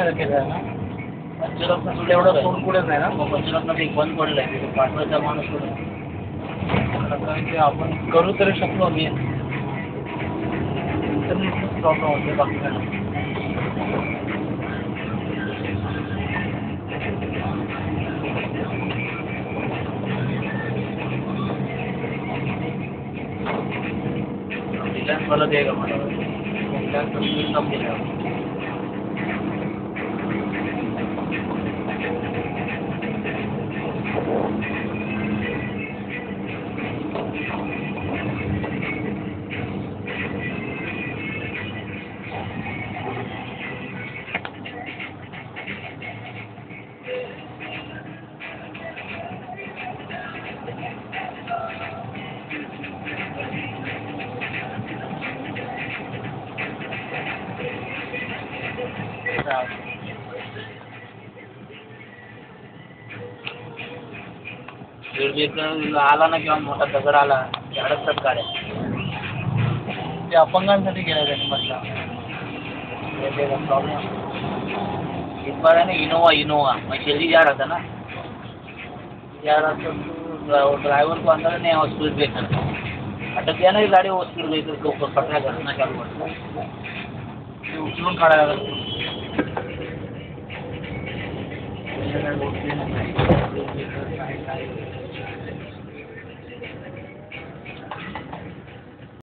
पंचरत्न केलं ना. पंचरत्न तुला एवढं सोड पुढेच नाही ना. मग पंचरत्न ते बंद पडलंय तिथे पाठवायचा माणूस कारण की आपण करू तरी शकलो मी प्रॉब्लेम होते बाकी काय. मला देगा मला आला ना किंवा मोठा दगड आला अडकतात गाड्या. ते अपंगांसाठी गेलं त्यांनी म्हटलं प्रॉब्लेम. इस बार है ना इनोवा मैं जल्दी जा रहा था ना तो ड्राइवर को अंदर नहीं आया स्पीड ब्रेकर अटक गया ना गाड़ी वो स्पीड ब्रेकर के ऊपर पटना करना चालू करता उचलून काढायला लागतो.